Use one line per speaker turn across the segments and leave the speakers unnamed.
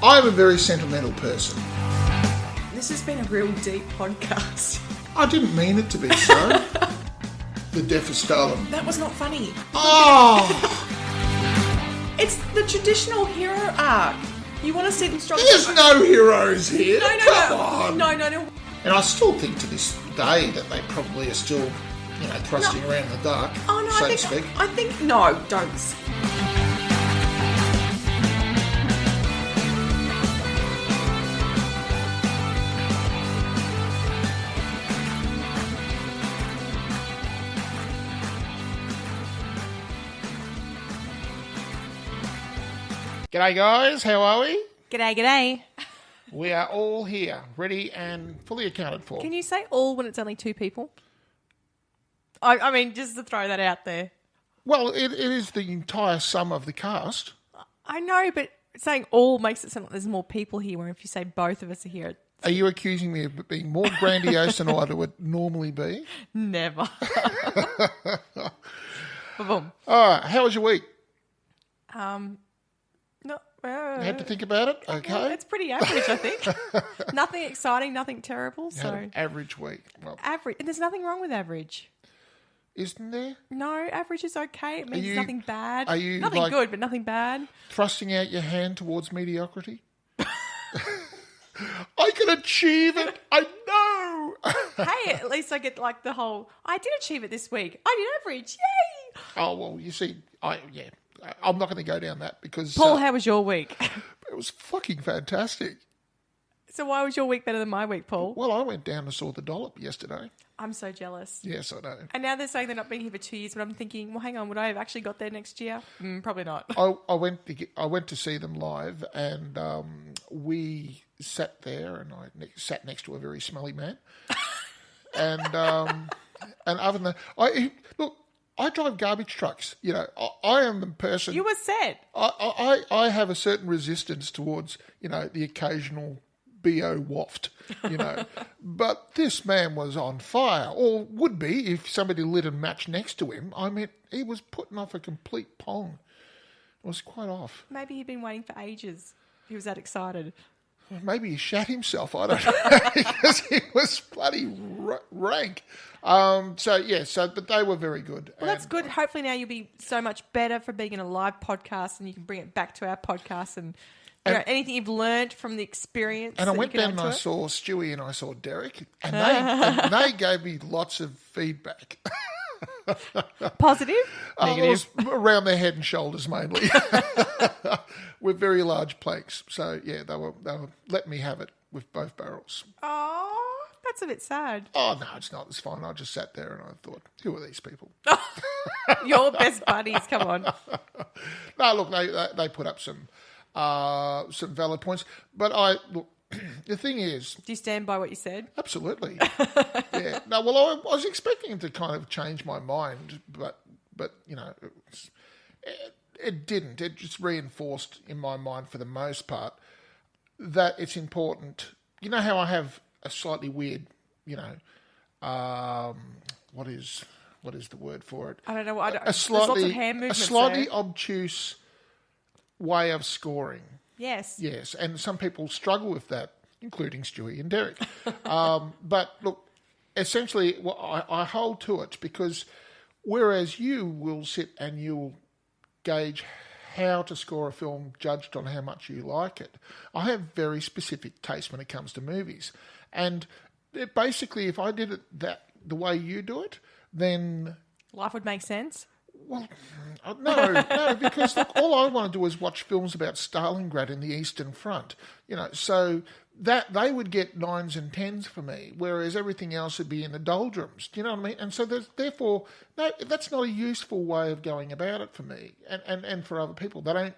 I'm a very sentimental person.
This has been a real deep podcast.
I didn't mean it to be so. The deafest darling.
That was not funny.
Oh!
It's the traditional hero arc. You want to see them struggle.
There's no heroes here.
No.
Come on.
No.
And I still think to this day that they probably are still, thrusting around in the dark, so to speak.
I think, no, don't.
G'day guys, how are we?
G'day.
We are all here, ready and fully accounted for.
Can you say all when it's only two people? I mean, just to throw that out there.
Well, it is the entire sum of the cast.
I know, but saying all makes it sound like there's more people here, where if you say both of us are here...
Are you accusing me of being more grandiose than I would normally be?
Never. Boom.
All right, how was your week?
No,
You had to think about it? Okay.
Well, it's pretty average, I think. Nothing exciting, nothing terrible.
You had an average week. Well,
average. And there's nothing wrong with average.
Isn't there?
No, average is okay. It means nothing bad.
Are you
nothing good, but nothing bad.
Thrusting out your hand towards mediocrity? I can achieve it. I know.
Hey, at least I get like the whole, I did achieve it this week. I did average. Yay.
Oh, well, you see, I'm not going to go down that because...
Paul, how was your week?
It was fucking fantastic.
So why was your week better than my week, Paul?
Well, I went down and saw The Dollop yesterday.
I'm so jealous.
Yes, I know.
And now they're saying they're not being here for 2 years, but I'm thinking, well, hang on, would I have actually got there next year? Probably not.
I went to see them live, and we sat there, and I sat next to a very smelly man. And other than that, I drive garbage trucks. I am the person.
You were set.
I have a certain resistance towards the occasional BO waft, But this man was on fire, or would be if somebody lit a match next to him. I mean, he was putting off a complete pong. It was quite off.
Maybe he'd been waiting for ages. He was that excited.
Maybe he shat himself. I don't know, because he was bloody rank. But they were very good.
Well, that's good. Hopefully now you'll be so much better for being in a live podcast, and you can bring it back to our podcast and anything you've learned from the experience.
And I went down and I saw Stewie and I saw Derek, and they gave me lots of feedback.
Positive? Negative?
It was around their head and shoulders mainly, with very large planks. So yeah, they were letting me have it with both barrels.
Oh, that's a bit sad.
Oh no, it's not. It's fine. I just sat there and I thought, who are these people?
Your best buddies. Come on.
No, look, they put up some valid points, but the thing is...
Do you stand by what you said?
Absolutely. Yeah. No, well, I was expecting him to kind of change my mind, but it didn't. It just reinforced in my mind for the most part that it's important. You know how I have a slightly weird, what is the word for it?
I don't know.
There's lots of
hand movements.
A slightly obtuse way of scoring.
Yes.
Yes, and some people struggle with that, including Stewie and Derek. But look, essentially, I hold to it because whereas you will sit and you'll gauge how to score a film judged on how much you like it, I have very specific taste when it comes to movies. And basically, if I did it the way you do it, then...
Life would make sense?
Well, no, because look, all I want to do is watch films about Stalingrad in the Eastern Front, so that they would get 9s and 10s for me, whereas everything else would be in the doldrums. Do you know what I mean? And so therefore, no, that's not a useful way of going about it for me and for other people. They don't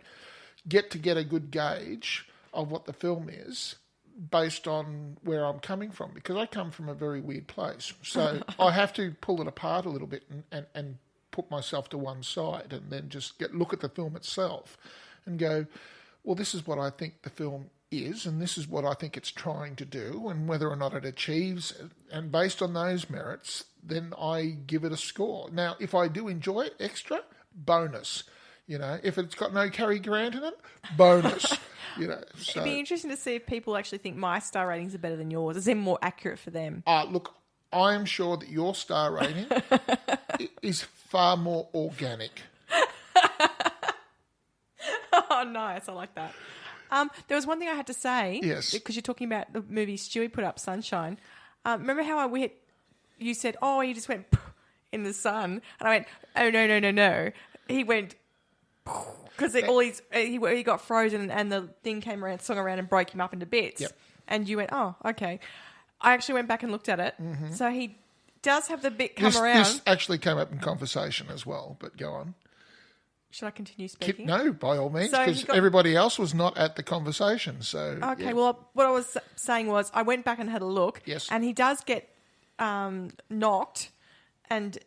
get a good gauge of what the film is based on where I'm coming from, because I come from a very weird place. So I have to pull it apart a little bit and put myself to one side and then just look at the film itself and go, well, this is what I think the film is and this is what I think it's trying to do and whether or not it achieves it. And based on those merits, then I give it a score. Now, if I do enjoy it, extra, bonus. If it's got no Cary Grant in it, bonus. You know,
It'd be interesting to see if people actually think my star ratings are better than yours. Is it more accurate for them?
Look, I am sure that your star rating is far more organic.
Oh, nice. I like that. There was one thing I had to say.
Yes.
Because you're talking about the movie Stewie put up, Sunshine. Remember how you said, oh, he just went in the sun? And I went, oh, no. He went because he got frozen and the thing came around, swung around and broke him up into bits.
Yep.
And you went, oh, okay. I actually went back and looked at it. Mm-hmm. So he does have the bit come around.
This actually came up in conversation as well, but go on.
Should I continue speaking?
No, by all means, because everybody else was not at the conversation. So
okay,
yeah.
well, what I was saying was I went back and had a look.
Yes.
And he does get knocked, and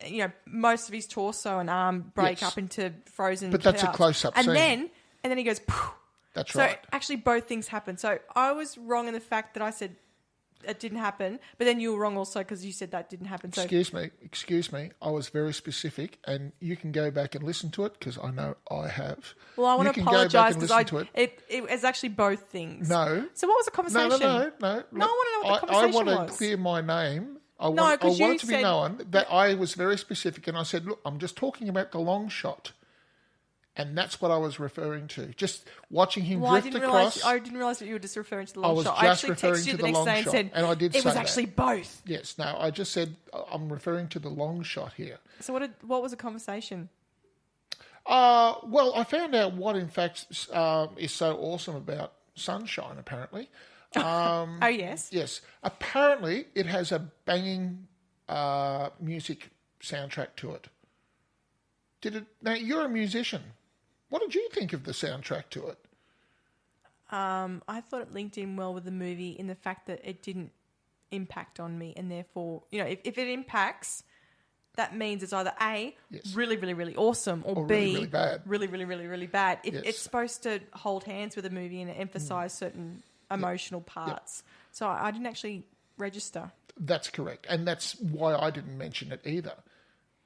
most of his torso and arm break up into frozen.
But that's
parts.
a close-up
and
scene.
then he goes. Poof.
That's right.
So actually, both things happen. So I was wrong in the fact that I said it didn't happen, but then you were wrong also because you said that didn't happen. So
Excuse me. I was very specific, and you can go back and listen to it because I know I have.
Well, I want to apologise because it was actually both things.
No.
So what was the conversation?
No.
No, I want to know what the conversation was.
I want to clear my name. I want it to be known that I was very specific, and I said, look, I'm just talking about the long shot. And that's what I was referring to. Just watching him drift across.
I didn't realise that you were just referring to the long shot.
I was just referring to the long shot. And I did say
it was actually both.
Yes. No, I just said I'm referring to the long shot here.
So what was the conversation?
Well, I found out what, in fact, is so awesome about Sunshine, apparently.
Oh, yes?
Yes. Apparently, it has a banging music soundtrack to it. Now, you're a musician. What did you think of the soundtrack to it?
I thought it linked in well with the movie in the fact that it didn't impact on me, and therefore, if it impacts, that means it's either A, really, really, really awesome, or B,
really, really bad.
Really, really, really, really bad. It's supposed to hold hands with a movie and emphasise certain emotional parts. Yep. So I didn't actually register.
That's correct, and that's why I didn't mention it either,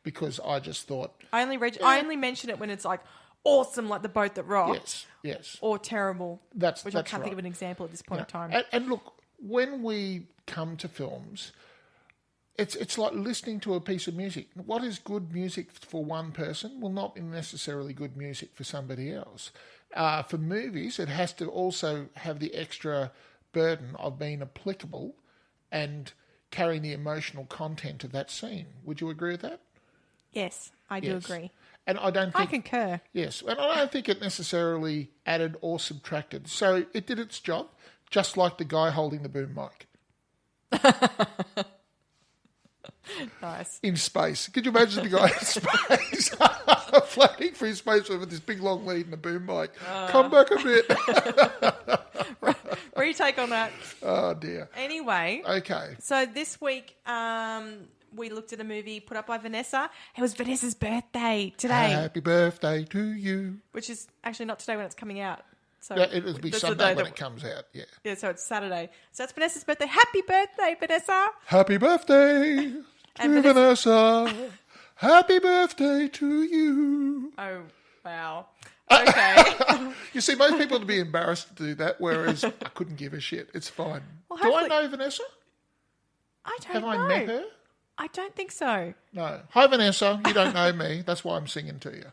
because I just thought
I only mention it when it's like awesome, like the boat that rocked.
Yes.
Or terrible. Which I can't think of an example at this point in time.
And look, when we come to films, it's like listening to a piece of music. What is good music for one person will not be necessarily good music for somebody else. For movies, it has to also have the extra burden of being applicable and carrying the emotional content of that scene. Would you agree with that?
Yes, I do agree.
And I
concur.
Yes, and I don't think it necessarily added or subtracted. So it did its job, just like the guy holding the boom mic.
Nice.
In space. Could you imagine the guy in space floating through space with this big long lead and a boom mic? Come back a bit.
Retake on that.
Oh, dear.
Anyway.
Okay.
So this week we looked at a movie put up by Vanessa. It was Vanessa's birthday today.
Happy birthday to you.
Which is actually not today when it's coming out. So
yeah, it'll be Sunday when it comes out, yeah.
Yeah, so it's Saturday. So it's Vanessa's birthday. Happy birthday, Vanessa.
Happy birthday to Vanessa. Happy birthday to you.
Oh, wow. Okay.
You see, most people would be embarrassed to do that, whereas I couldn't give a shit. It's fine. Well, do I know Vanessa?
I don't
know. Have I met her?
I don't think so.
No. Hi, Vanessa. You don't know me. That's why I'm singing to you.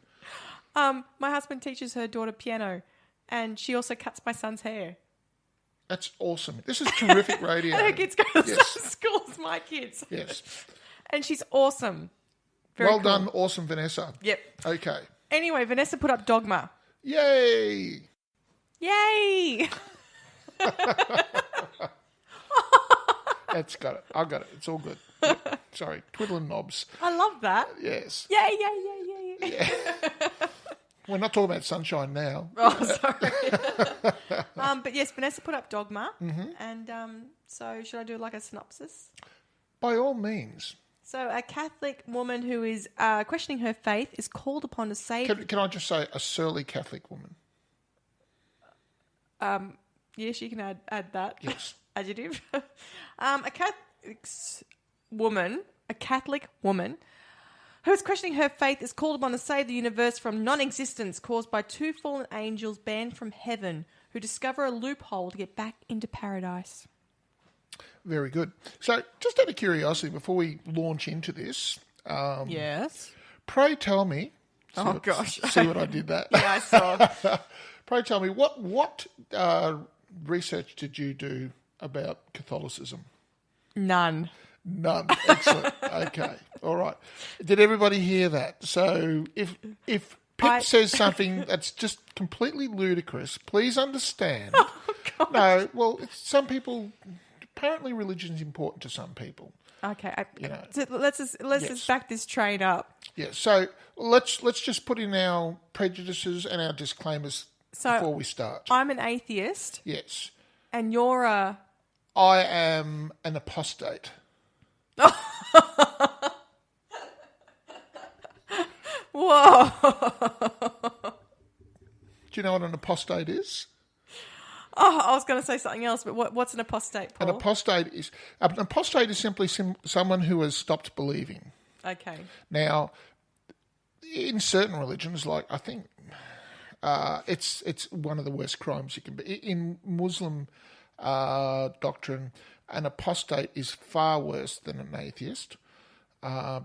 My husband teaches her daughter piano, and she also cuts my son's hair.
That's awesome. This is terrific radio.
And her kids go to the same school as my kids.
Yes.
And she's awesome. Very
well
cool.
done, awesome Vanessa.
Yep.
Okay.
Anyway, Vanessa put up Dogma.
Yay!
Yay!
That's got it. I got it. It's all good. Yep. Sorry, twiddling knobs.
I love that.
Yes.
Yay, yay, yay, yay.
Yeah. We're not talking about Sunshine now.
Oh, sorry. But yes, Vanessa put up Dogma. Mm-hmm. And so should I do like a synopsis?
By all means.
So a Catholic woman who is questioning her faith is called upon to save...
Can I just say a surly Catholic woman?
Yes, you can add that.
Yes.
Adjective. A Catholic woman who is questioning her faith is called upon to save the universe from non-existence caused by two fallen angels banned from heaven who discover a loophole to get back into paradise.
Very good. So, just out of curiosity, before we launch into this,
Yes.
pray tell me.
Gosh.
See what I did that?
Yeah, I saw.
Pray tell me, what research did you do about Catholicism?
None.
None. Excellent. Okay. All right. Did everybody hear that? So if Pip says something that's just completely ludicrous, please understand.
Oh, God.
No, well, some people, apparently religion is important to some people.
Okay.
So
let's just back this train up.
Yeah. So let's just put in our prejudices and our disclaimers before we start.
I'm an atheist.
Yes.
And you're a...
I am an apostate.
Whoa.
Do you know what an apostate is?
Oh, I was going to say something else, but what's an apostate, Paul?
An apostate is simply someone who has stopped believing.
Okay.
Now, in certain religions, like I think it's one of the worst crimes you can be. In Muslim doctrine, an apostate is far worse than an atheist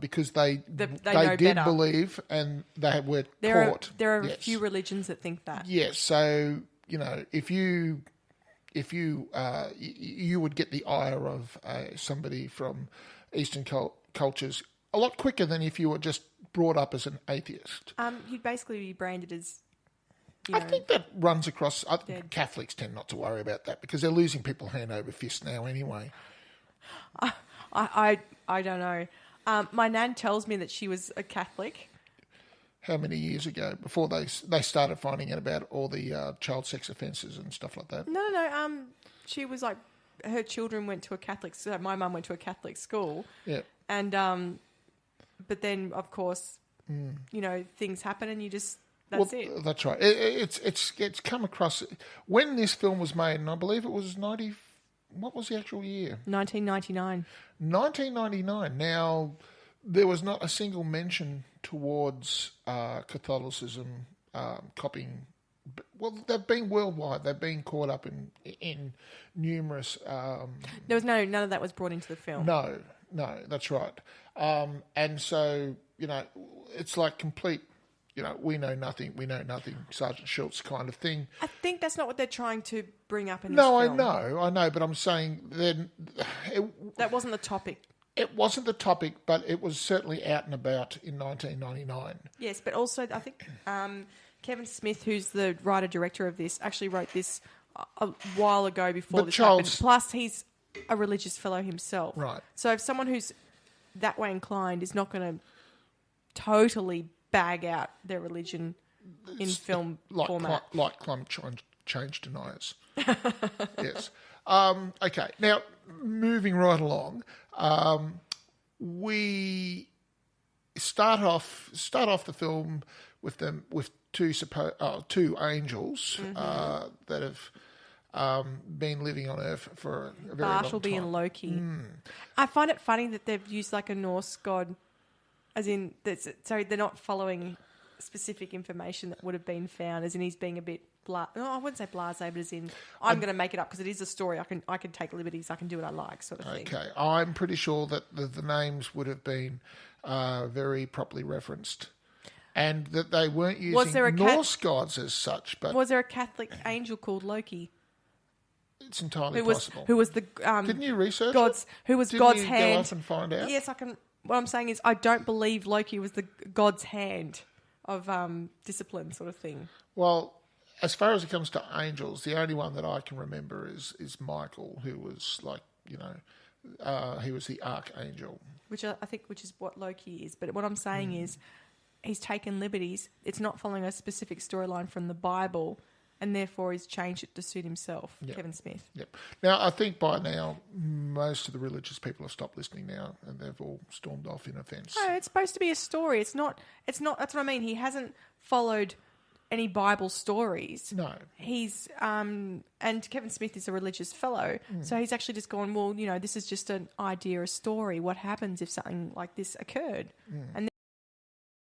because they did
better.
believe and they were caught.
There are a few religions that think that.
Yes, so if you would get the ire of somebody from Eastern cultures a lot quicker than if you were just brought up as an atheist.
You'd basically be branded as.
I think that runs across. Catholics tend not to worry about that because they're losing people hand over fist now anyway.
I don't know. My nan tells me that she was a Catholic.
How many years ago? Before they started finding out about all the child sex offences and stuff like that?
No. She was like, her children went to a Catholic. So my mum went to a Catholic school.
Yeah.
And but then of course, things happen, and you just. That's it.
That's right. It's come across when this film was made, and I believe it was 90. What was the actual year?
1999.
1999. Now, there was not a single mention towards Catholicism copying. Well, they've been worldwide. They've been caught up in numerous.
There was none of that was brought into the film.
No, that's right. And so it's like complete. We know nothing, Sergeant Schultz kind of thing.
I think that's not what they're trying to bring up in this film.
No, I know, but I'm saying then...
that wasn't the topic.
It wasn't the topic, but it was certainly out and about in 1999.
Yes, but also I think Kevin Smith, who's the writer-director of this, actually wrote this a while ago before this happened. Plus, he's a religious fellow himself.
Right.
So if someone who's that way inclined is not going to totally... bag out their religion in film format.
Like climate change deniers. Yes. Okay. Now, moving right along, we start off the film with two angels that have been living on Earth for a very long time.
Bartleby and Loki. I find it funny that they've used like a Norse god. As in, so they're not following specific information that would have been found. As in, he's being a bit I wouldn't say blasé, but as in, I'm going to make it up because it is a story. I can take liberties. I can do what I like, sort of thing.
Okay, I'm pretty sure that the names would have been very properly referenced, and that they weren't using Norse gods as such. But
was there a Catholic angel called Loki?
It's entirely possible.
Who was the
didn't you research
God's? Who was
Didn't
God's
you
hand?
Go off and find out?
Yes, I can. What I'm saying is, I don't believe Loki was the God's hand of discipline, sort of thing.
Well, as far as it comes to angels, the only one that I can remember is Michael, who was like he was the archangel,
which is what Loki is. But what I'm saying is, he's taken liberties. It's not following a specific storyline from the Bible. And therefore, he's changed it to suit himself, Kevin Smith.
Yep. Now, I think by now, most of the religious people have stopped listening now, and they've all stormed off in offence.
No, it's supposed to be a story. It's not. That's what I mean. He hasn't followed any Bible stories.
No.
He's and Kevin Smith is a religious fellow, so he's actually just gone. Well, this is just an idea, a story. What happens if something like this occurred? And